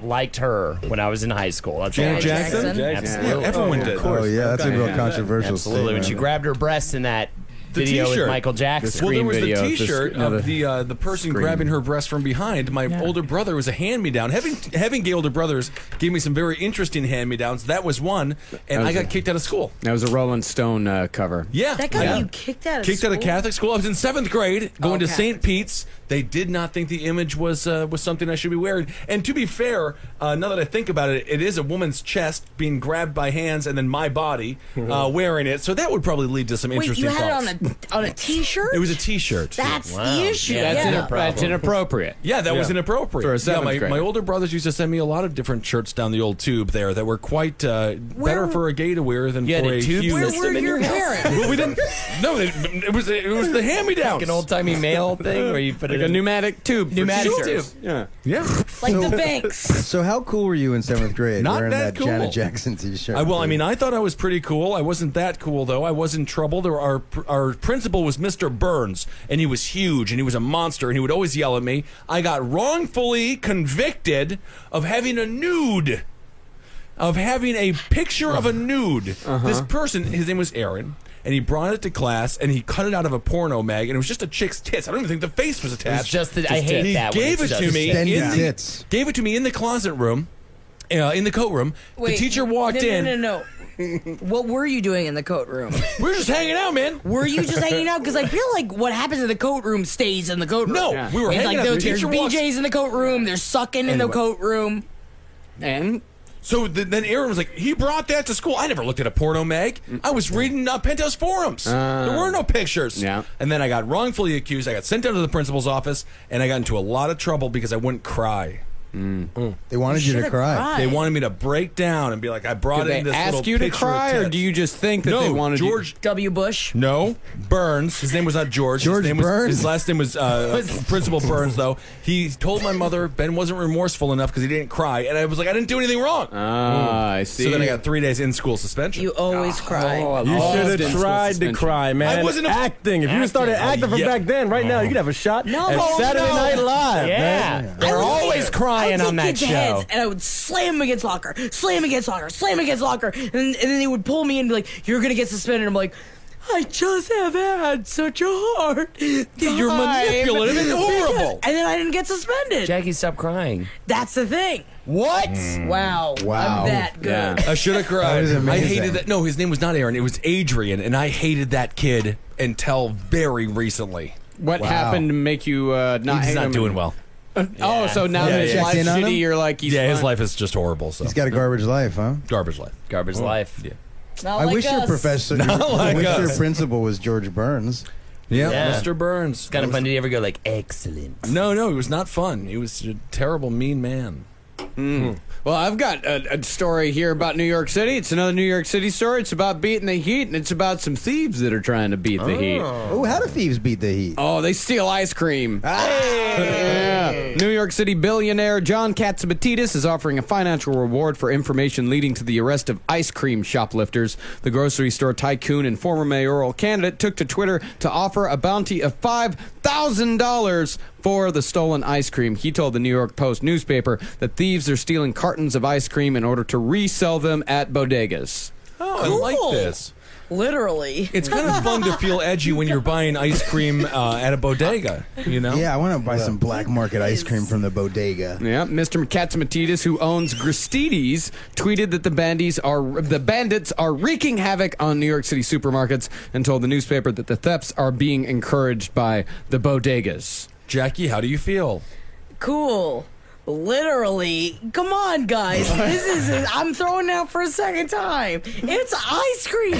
liked her when I was in high school. That's Janet all I'm Jackson? saying. Absolutely. Everyone did. Oh, yeah, that's a real controversial Absolutely. When she statement. grabbed her breast in that The video with t-shirt. Michael Jackson. Well, there was the video of the T-shirt of the person Scream. grabbing her breast from behind. My older brother was a hand-me-down. Having gay older brothers gave me some very interesting hand-me-downs. That was one, and I got kicked out of school. That was a Rolling Stone cover. Yeah, That got you kicked out of kicked out of school? Catholic school. I was in 7th grade, going to Okay. St. Pete's. They did not think the image was something I should be wearing. And to be fair, now that I think about it, it is a woman's chest being grabbed by hands and then my body wearing it. So that would probably lead to some interesting Wait, you thoughts. had it on a T-shirt? It was a T-shirt. That's the issue. That's inappropriate. Yeah, that was inappropriate. For a seventh grader. My older brothers used to send me a lot of different shirts down the old tube there that were quite better for a gay to wear than for a huge. Where were your parents? Well, we didn't. No, it was the hand-me-downs. Like an old-timey mail thing where you put it a in pneumatic tube. Pneumatic tube. Yeah. Like the banks. So how cool were you in 7th grade Not wearing that that cool. Janet Jackson T-shirt? I thought I was pretty cool. I wasn't that cool, though. I was in trouble. Our principal was Mr. Burns, and he was huge, and he was a monster, and he would always yell at me. I got wrongfully convicted of having a nude, of having a picture of a nude. This person, his name was Aaron, and he brought it to class, and he cut it out of a porno mag, and it was just a chick's tits. I don't even think the face was attached. I hate he that. Gave it to me. Gave it to me in the closet room, in the coat room. Wait, the teacher walked in. No. What were you doing in the coat room? We were just hanging out, man. Were you just hanging out? Because I feel like what happens in the coat room stays in the coat room. No, we were hanging out. There's BJ's in the coat room. There's sucking in the coat room. And so then Aaron was like, he brought that to school. I never looked at a porno mag. I was reading Penthouse forums. There were no pictures. Yeah. And then I got wrongfully accused. I got sent down to the principal's office, and I got into a lot of trouble because I wouldn't cry. They wanted you to cry. They wanted me to break down and be like, I brought did in they this ask little you to picture of cry, or tits. do you just think that they wanted George W. Bush? No, Burns. His name was not George. George his name Burns? Was, his last name was Principal Burns, though. He told my mother Ben wasn't remorseful enough because he didn't cry, and I was like, I didn't do anything wrong. I see. So then I got 3 days in school suspension. You always cry. You should have tried to cry, man. I wasn't acting. If you started acting from back then, right now, you could have a shot at Saturday Night Live. Yeah. Man. They're always crying on that show. Heads, and I would slam him against locker, slam against locker, slam against locker, and then they would pull me and be like, "You're gonna get suspended." I'm like, I just have had such a hard time. You're manipulative and horrible. And then I didn't get suspended. Jackie, stop crying. That's the thing. What? Wow. Wow. I'm that good. Yeah. I should have cried. That was I amazing. hated that. No, his name was not Aaron. It was Adrian, and I hated that kid until very recently. What happened to make you not hate He's not him? doing well. Oh, so now that his Checked life's in on shitty, him? you're like, he's Yeah, his fine. life is just horrible. So He's got a garbage life, huh? garbage life. Garbage life. Yeah. Not I like wish your us. professor, like I wish your us. principal was George Burns. Yeah, Yeah. Mr. Burns. Kind of fun. Did you ever go like, excellent? No, it was not fun. He was a terrible, mean man. Well, I've got a story here about New York City. It's another New York City story. It's about beating the heat, and it's about some thieves that are trying to beat the heat. Oh, how do thieves beat the heat? Oh, they steal ice cream. Yeah. New York City billionaire John Katzimatidis is offering a financial reward for information leading to the arrest of ice cream shoplifters. The grocery store tycoon and former mayoral candidate took to Twitter to offer a bounty of $5,000 for the stolen ice cream. He told the New York Post newspaper that thieves are stealing cartons of ice cream in order to resell them at bodegas. Oh, Cool. I like this. Literally. It's kind of fun to feel edgy when you're buying ice cream at a bodega, you know? Yeah, I want to buy some black market ice cream from the bodega. Yeah, Mr. Katzimatidis, who owns Gristedes, tweeted that the bandits are wreaking havoc on New York City supermarkets and told the newspaper that the thefts are being encouraged by the bodegas. Jackie, how do you feel? Cool. Literally. Come on, guys. I'm throwing it out for a second time. It's ice cream.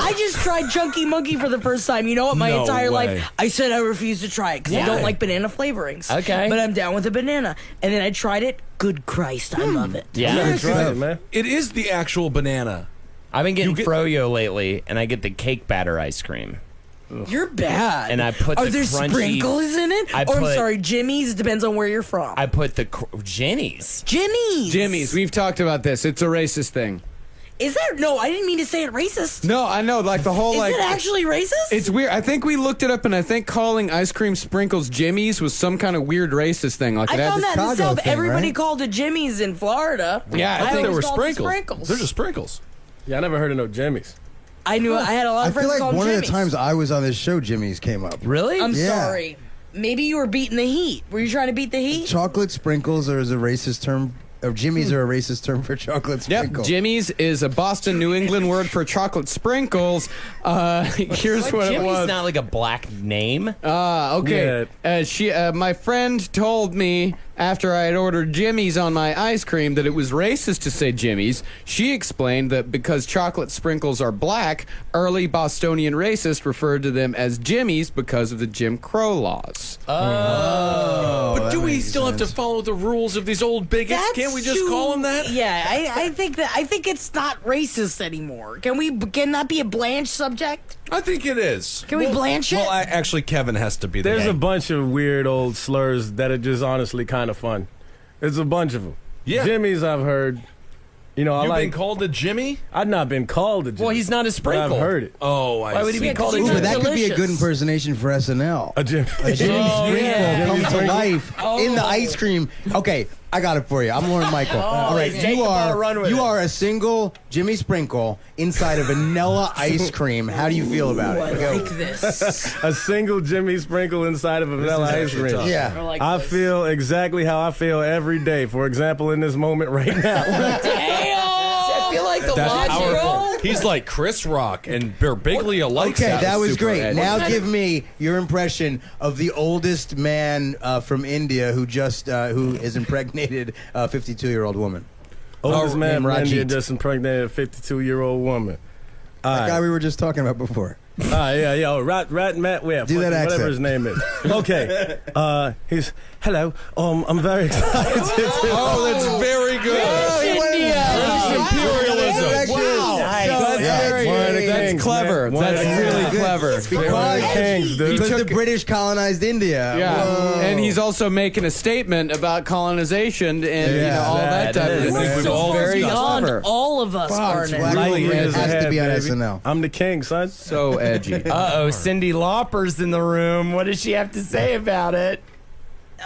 I just tried Chunky Monkey for the first time. You know what? My No entire way. life, I said I refuse to try it because I don't like banana flavorings. Okay. But I'm down with a banana. And then I tried it. Good Christ, I love it. Yeah. Try it, man. It is the actual banana. I've been getting Froyo lately, and I get the cake batter ice cream. You're bad. And I put Are the there crunchy- sprinkles in it? I Or I'm put- sorry, Jimmy's. It depends on where you're from. I put the Jenny's. Jimmy's. We've talked about this. It's a racist thing. Is that? No, I didn't mean to say it racist. No, I know, like the whole, Is like... it actually racist? It's weird. I think we looked it up, and I think calling ice cream sprinkles Jimmy's was some kind of weird racist thing. Like I it had found to- that in the Chicago South. thing, Everybody right? called it Jimmy's in Florida. Yeah, I I think always there were called it sprinkles. They're just sprinkles. Yeah, I never heard of no Jimmy's. I knew. I had a lot I of feel friends like called one of the Jimmy's. times I was on this show, Jimmy's came up. Really? I'm Yeah. sorry. Maybe you were beating the heat. Were you trying to beat the heat? Chocolate sprinkles, or is a racist term Jimmy's are a racist term for chocolate sprinkles. Yep, Jimmy's is a Boston, New England word for chocolate sprinkles. Here's what it was. Jimmy's not like a black name. Okay. My friend told me after I had ordered Jimmy's on my ice cream that it was racist to say Jimmy's. She explained that because chocolate sprinkles are black, early Bostonian racists referred to them as Jimmy's because of the Jim Crow laws. But do we still have to follow the rules of these old bigots? Can't we just call them that? Yeah, I think it's not racist anymore. Can that be a Blanche subject? I think it is. Can we blanch it? Well, actually, Kevin has to be there. There's a bunch of weird old slurs that are just honestly kind of fun. There's a bunch of them. Yeah. Jimmy's I've heard. You know, You've been called a Jimmy? I've not been called a Jimmy. Well, he's not a sprinkle. I've heard it. Oh, Why would he be called a Ooh, Jimmy? but that could be a good impersonation for SNL. A Jimmy. A Jimmy's sprinkle come to Sprinkle. life in the ice cream. Okay, I got it for you. I'm Lauren Michael. All right, take the ball, run with you it. are a single Jimmy Sprinkle inside a vanilla ice cream. How do you feel about it? I like this. A single Jimmy Sprinkle inside of a vanilla ice cream. Yeah. like I this. feel exactly how I feel every day. For example, in this moment right now. I feel like the That's logic. powerful. He's like Chris Rock, and Birbiglia likes Okay, that was super great. Ed. Now give me your impression of the oldest man from India who is impregnated a 52-year-old woman. Oldest man named from India Rajit. just impregnated a 52-year-old woman. That guy we were just talking about before. Yeah. Oh, Rat Matt. Yeah, Do that whatever accent. his name is. Okay. He's hello. I'm very excited. Oh, that's very good. Imperialism. Wow. Nice. That's clever. That's really clever. Because the British colonized India. Yeah, Whoa. and he's also making a statement about colonization and all that type of thing. I think we've So all far discussed beyond clever. all of us, Barnett. Really Right it years has to ahead, be on baby. SNL. I'm the king, son. So edgy. Uh-oh, Cindy Lauper's in the room. What does she have to say about it?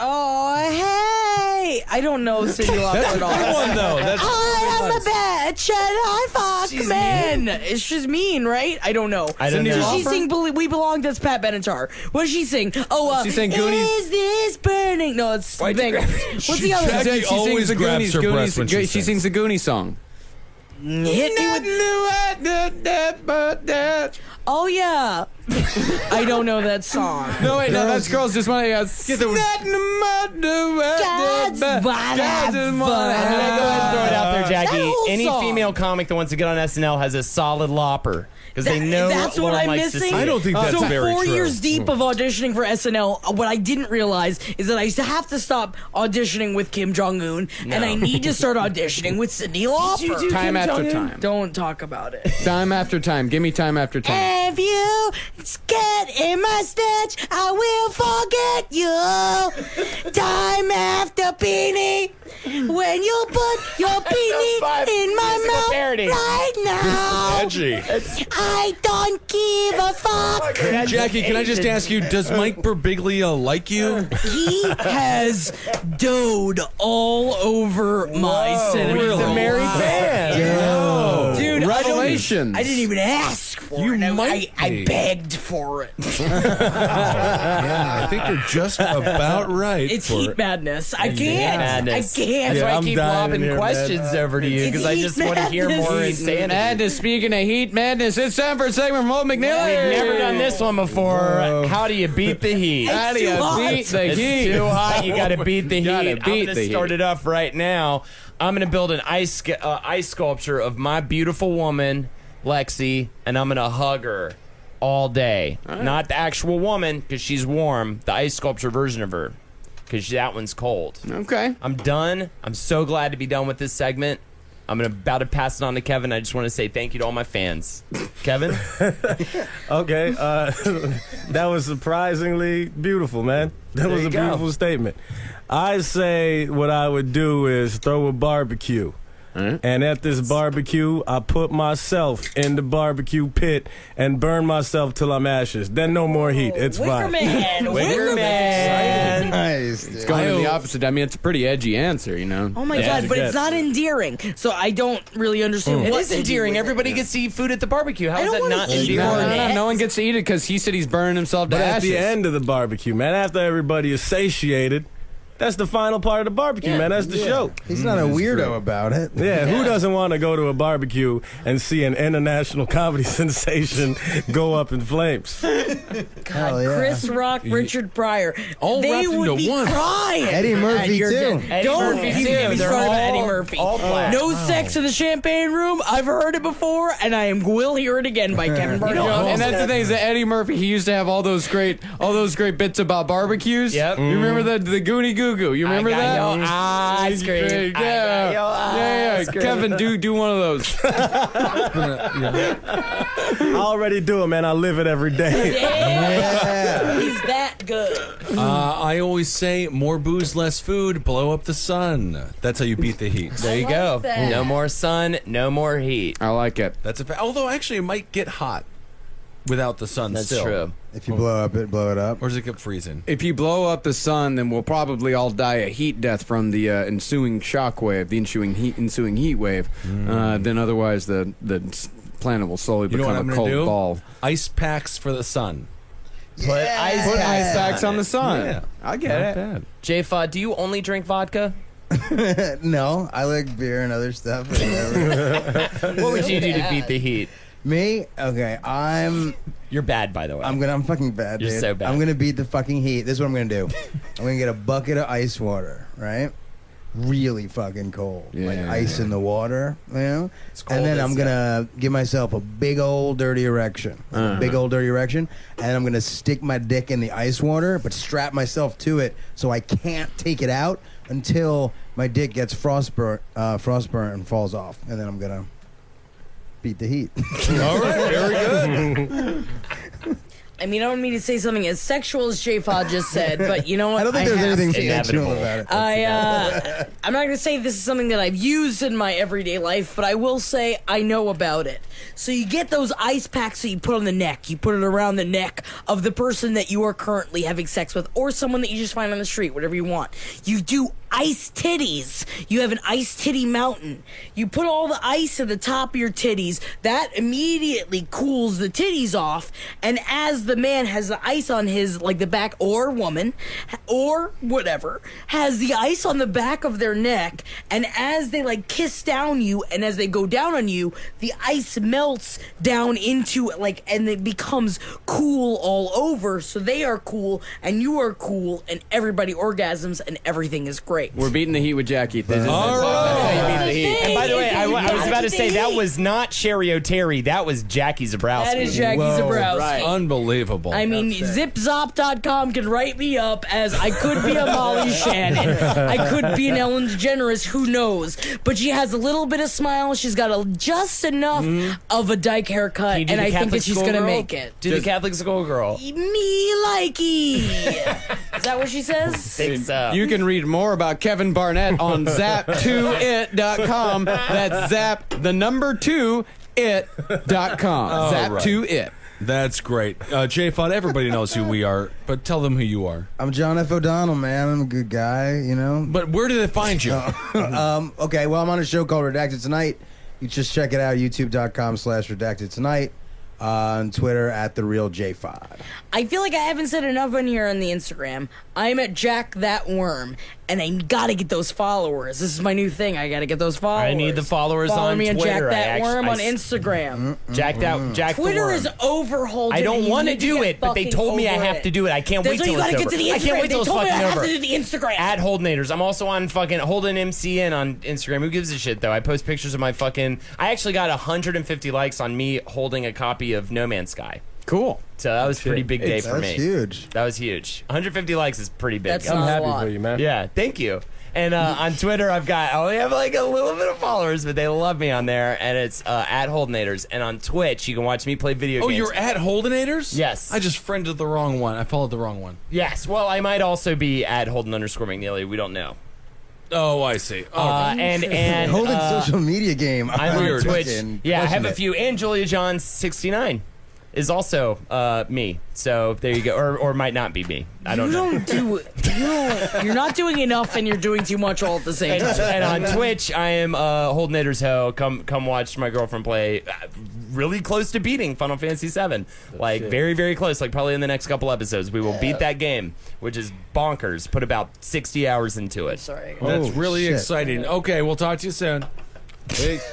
Oh, hey! I don't know Cindy Lauper at all. Good one, though. That's I am a bitch and I fuck men. She's mean, right? I don't know. I don't Cindy know. Does she Lauper? sing We Belong? That's Pat Benatar. What does she sing? Oh, She sang Goonies. Is this burning? No, it's Why'd you grab- What's the other one? Jackie always the grabs her breast when she She sings the Goonies song. Hit me with... Oh, yeah. I don't know that song. No, wait, no, that's girls just want to get the. That's I'm gonna go ahead and throw it out there, Jackie. That whole Any song. female comic that wants to get on SNL has a solid lopper because they know that's what Lauren I'm likes to missing. see. I don't think that's so very 4 true. years deep of auditioning for SNL, what I didn't realize is that I used to have to stop auditioning with Kim Jong Un, and I need to start auditioning with Cindy Lauper. Time after time. Don't talk about it. Time after time. Give me time after time. If you get in my stitch, I will forget you. Time after beanie, when you put your beanie in my mouth parody. right now. edgy. I don't give a fuck. Jackie, can I just ask you, does Mike Birbiglia like you? He has doed all over my cinema. He's a married man. Dude, Revelations. I didn't even ask for You it. might I be. begged for it. Yeah, I think you're just about right. It's for heat it. madness. I It's can't. madness. I can't. That's why I I'm keep dying lobbing here, questions over to you because I just want to hear more Heat insanity. Madness. Speaking of heat madness, it's time for a segment from Holden McNeely. We've never done this one before. How do you beat the heat? How do you too hot. beat the It's heat? too hot. You got to beat the heat. Gotta I'm beat going to the start heat. it off right now. I'm going to build an ice sculpture of my beautiful woman, Lexi, and I'm going to hug her all day. Not the actual woman because she's warm. The ice sculpture version of her because that one's cold. Okay. I'm done. I'm so glad to be done with this segment. I'm about to pass it on to Kevin. I just want to say thank you to all my fans. Kevin? Okay, that was surprisingly beautiful, man. That was you a go. beautiful statement. I say what I would do is throw a barbecue. And at this barbecue, I put myself in the barbecue pit and burn myself till I'm ashes. Then no more heat. It's fine. Wickerman. Wickerman. Nice. It's going in the opposite. I mean, it's a pretty edgy answer, you know. Oh my Yeah. god, but it's not endearing. So I don't really understand It what is they do endearing. with it. Everybody gets to eat food at the barbecue. How I is don't that wanna not eat endearing? Barnett. No one gets to eat it because he said he's burning himself to But at ashes. the end of the barbecue, man, after everybody is satiated, That's the final part of the barbecue, man. That's the show. He's not a weirdo about it. Yeah, who doesn't want to go to a barbecue and see an international comedy sensation go up in flames? God, Chris Rock, Richard Pryor. All they wrapped would into be one. crying. Eddie Murphy, too. Don't Murphy, even too. get me They're started about all- Eddie Murphy. all black. No sex in the champagne room. I've heard it before, and I will hear it again by Kevin Barnett. And that's the thing is that Eddie Murphy, he used to have all those great bits about barbecues. Yep. You remember the Goonie Goo Goo? You remember that? Your ice cream. Yeah. Kevin, do one of those. I already do it, man. I live it every day. Yeah. He's that good. I always say, more booze, less food, blow up the sun. That's how you beat the heat. There you go. that. No more sun, no more heat. I like it. That's a fact. Although, actually, it might get hot without the sun That's still. true. If you blow it up. Or does it get freezing? If you blow up the sun, then we'll probably all die a heat death from the ensuing shock wave, the ensuing heat wave. Then otherwise, the planet will slowly You know what I'm become a gonna cold do? ball. Ice packs for the sun. Put ice Put packs ice packs on the sun. Yeah. I get Not it. bad. J-Fod, do you only drink vodka? No, I like beer and other stuff. What would you do to beat the heat? Me? Okay, You're bad, by the way. I'm fucking bad, You're dude. so bad. I'm gonna beat the fucking heat. This is what I'm gonna do. I'm gonna get a bucket of ice water, right? Really fucking cold. Like ice in the water, you know? cold And then as I'm gonna give myself a big old dirty erection. Big old dirty erection. And I'm gonna stick my dick in the ice water, but strap myself to it so I can't take it out until my dick gets frostburnt and falls off. And then I'm gonna beat the heat. All right, very good. I mean, I don't mean to say something as sexual as J-Fod just said, but you know what? I don't think there's have anything to. sexual about it. I'm not going to say this is something that I've used in my everyday life, but I will say I know about it. So you get those ice packs that you put on the neck. You put it around the neck of the person that you are currently having sex with, or someone that you just find on the street, whatever you want. You do ice titties. You have an ice titty mountain. You put all the ice at the top of your titties. That immediately cools the titties off, and as the man has the ice on his, like the back, or woman, or whatever, has the ice on the back of their neck, and as they like kiss down you, and as they go down on you, the ice melts down into like, and it becomes cool all over, so they are cool, and you are cool, and everybody orgasms, and everything is great. We're beating the heat with Jackie. All right. And by the way, I was about to say that was not Sherry O'Terry. That was Jackie Zebrowski. That is Jackie Zebrowski. right. Unbelievable. I mean, zipzop.com can write me up as I could be a Molly Shannon. I could be an Ellen DeGeneres, who knows? But she has a little bit of smile. She's got just enough of a dyke haircut, Can you do and the I think Catholic that she's school going to girl? make it. Do the Catholic school girl. Me likey. Is that what she says? Think so. You can read more about Kevin Barnett on zap2it.com. That's zap, the number 2, it.com. All Zap right. 2it. That's great. J-Fod, everybody knows who we are, but tell them who you are. I'm John F. O'Donnell, man. I'm a good guy, you know? But where did they find you? Okay, well, I'm on a show called Redacted Tonight. You just check it out, youtube.com/Redacted Tonight. On Twitter @TheRealJFod. I feel like I haven't said enough on here on the Instagram. I'm at Jack That Worm, and I gotta get those followers. This is my new thing. I gotta get those followers. I need the followers Follow on me Twitter. at Jack That Worm I on Instagram. Jack the Twitter worm. is overhauled. I don't want to do it, but they told me I have to do it. I can't wait till you it's gotta over. get to the Instagram. I can't wait till it's they told me fucking I over. have to do the Instagram. At Holdenators. I'm also on fucking Holden MCN on Instagram. Who gives a shit, though? I post pictures of my fucking... I actually got 150 likes on me holding a copy of No Man's Sky. Cool. So that was a pretty big day for me. That's huge. That was huge. 150 likes is pretty big. That's I'm not a happy lot. for you, man. Yeah, thank you. And on Twitter, I only have like a little bit of followers, but they love me on there. And it's at Holdenators. And on Twitch, you can watch me play video Oh, games. you're at Holdenators? Yes. I just friended the wrong one. I followed the wrong one. Yes. Well, I might also be at Holden_McNeely. We don't know. Oh, I see. And Holding social media game. I'm on Weird. Twitch. Fucking Yeah, I have crushing a it. few. And Julia John 69. is also me. So there you go, or might not be me. I don't know. You're not doing enough, and you're doing too much all at the same time. And on Twitch, I am Holden Knitter's Ho. Come watch my girlfriend play. Really close to beating Final Fantasy VII. Like very, very close. Like probably in the next couple episodes, we will beat that game, which is bonkers. Put about 60 hours into it. Sorry. That's really exciting. Okay, we'll talk to you soon. Peace.